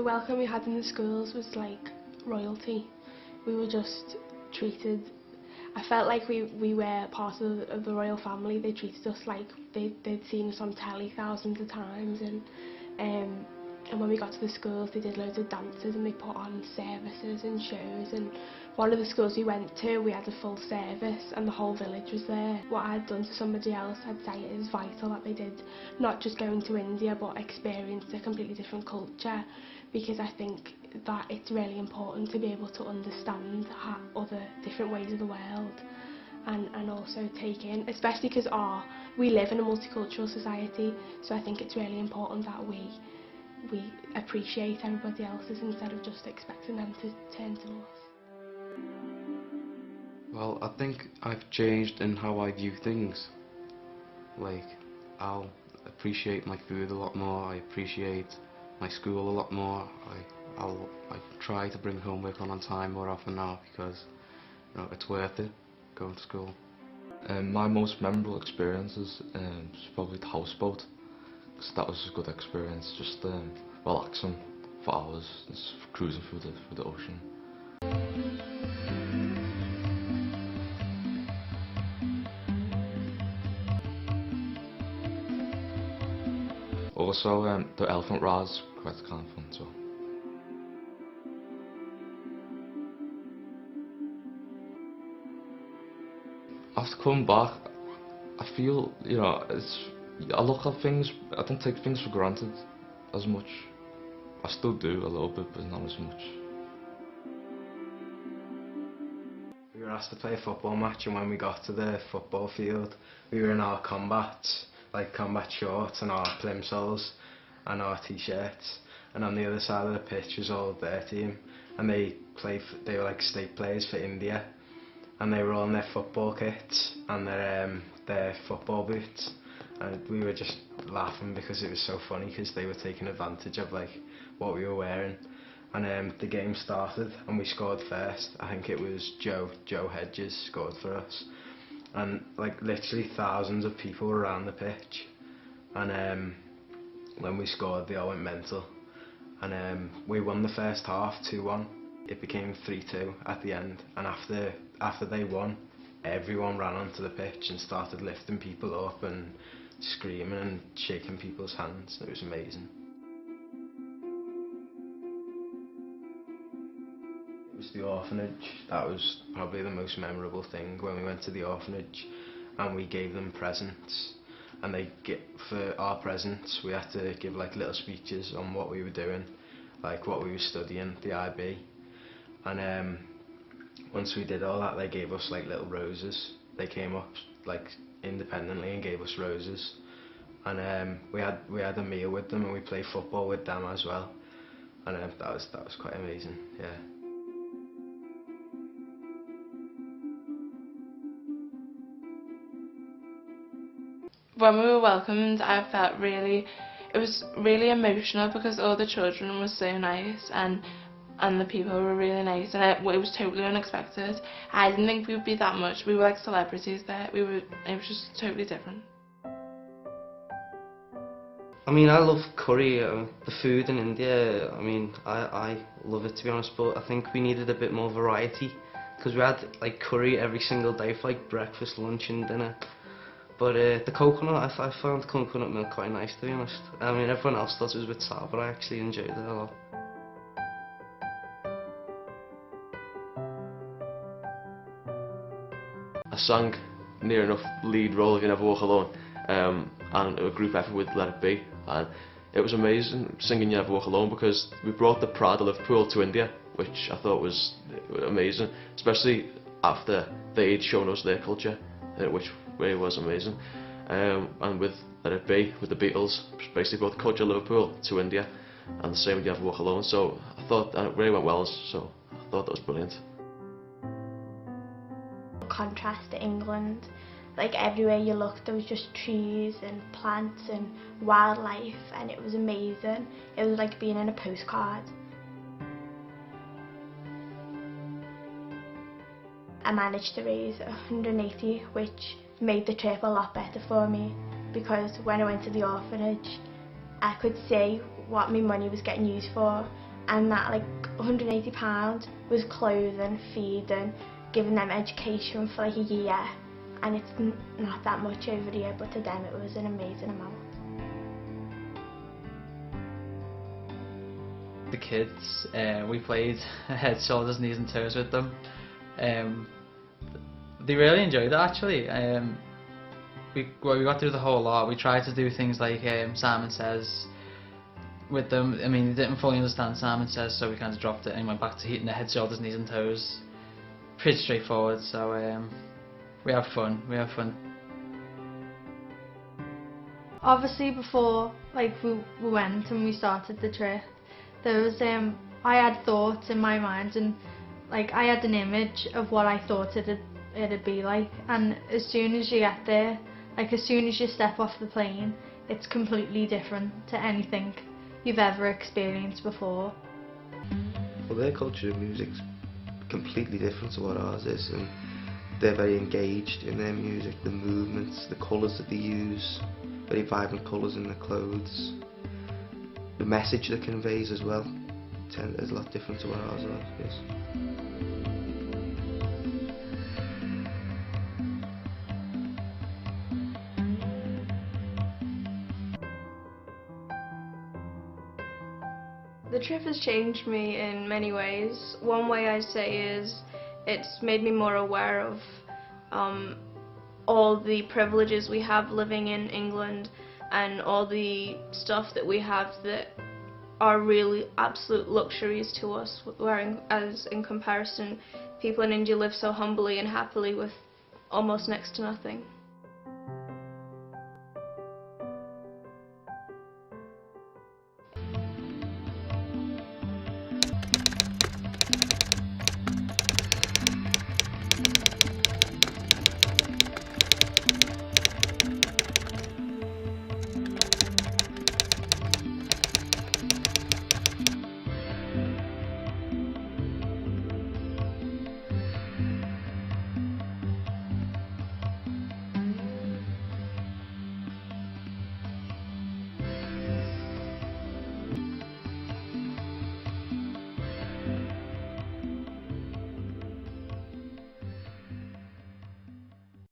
The welcome we had in the schools was like royalty. We were just treated, I felt like we were part of the royal family. They treated us like they'd seen us on telly thousands of times, and when we got to the schools they did loads of dances and they put on services and shows, and one of the schools we went to we had a full service and the whole village was there. What I'd done to somebody else, I'd say it is vital that they did not just going to India but experienced a completely different culture, because I think that it's really important to be able to understand other different ways of the world and also take in, especially because we live in a multicultural society, so I think it's really important that we appreciate everybody else's instead of just expecting them to turn to us. Well, I think I've changed in how I view things. Like, I'll appreciate my food a lot more, I appreciate my school a lot more. I try to bring homework on time more often now because, you know, it's worth it going to school. My most memorable experience is probably the houseboat, because that was a good experience, just relaxing for hours, just cruising through the ocean. Also, the elephant ride's quite kind of fun as well. After coming back, I feel, you know, I look at things, I don't take things for granted as much. I still do a little bit, but not as much. We were asked to play a football match, and when we got to the football field, we were in our combat shorts and our plimsolls and our t-shirts, and on the other side of the pitch was all their team, and they were like state players for India, and they were all in their football kits and their football boots, and we were just laughing because it was so funny, because they were taking advantage of like what we were wearing. And the game started and we scored first. I think it was Joe Hedges scored for us, and like literally thousands of people were around the pitch, and when we scored they all went mental, and we won the first half 2-1. It became 3-2 at the end, and after they won, everyone ran onto the pitch and started lifting people up and screaming and shaking people's hands. It was amazing. It was the orphanage. That was probably the most memorable thing, when we went to the orphanage and we gave them presents, and for our presents we had to give like little speeches on what we were doing, like what we were studying, the IB, and once we did all that they gave us like little roses. They came up like independently and gave us roses, and we had a meal with them and we played football with them as well, and that was quite amazing, yeah. When we were welcomed, I felt it was really emotional, because all the children were so nice and the people were really nice, and it was totally unexpected. I didn't think we would be that much. We were like celebrities there. It was just totally different. I mean, I love curry, the food in India. I mean, I love it, to be honest, but I think we needed a bit more variety, because we had like curry every single day for like breakfast, lunch and dinner. But the coconut, I found coconut milk quite nice, to be honest. I mean, everyone else thought it was a bit sour, but I actually enjoyed it a lot. I sang near enough lead role of You Never Walk Alone, and a group effort with Let It Be, and it was amazing singing You Never Walk Alone, because we brought the pride of Liverpool to India, which I thought was amazing, especially after they'd shown us their culture, which really was amazing. And with Let It Be, with the Beatles, basically brought the culture of Liverpool to India, and the same with You Never Walk Alone, so I thought it really went well, so I thought that was brilliant. Contrast to England, like everywhere you looked there was just trees and plants and wildlife, and it was amazing. It was like being in a postcard. I managed to raise 180, which made the trip a lot better for me, because when I went to the orphanage I could see what my money was getting used for, and that like £180 was clothing, feeding, giving them education for like a year, and it's not that much over a year, but to them it was an amazing amount. The kids, we played head, shoulders, knees and toes with them. They really enjoyed it actually. We got through the whole lot. We tried to do things like Simon Says with them. I mean, they didn't fully understand Simon Says, so we kind of dropped it and went back to hitting the head, shoulders, knees and toes. Pretty straightforward, so we have fun. Obviously before like we went and we started the trip, there was I had thoughts in my mind, and like I had an image of what I thought it'd be like, and as soon as you get there, like as soon as you step off the plane, it's completely different to anything you've ever experienced before. Well, their culture of music's completely different to what ours is, and they're very engaged in their music, the movements, the colours that they use, very vibrant colours in their clothes. The message that conveys as well is a lot different to what ours is. The trip has changed me in many ways. One way I'd say is it's made me more aware of all the privileges we have living in England, and all the stuff that we have that are really absolute luxuries to us, as in comparison people in India live so humbly and happily with almost next to nothing.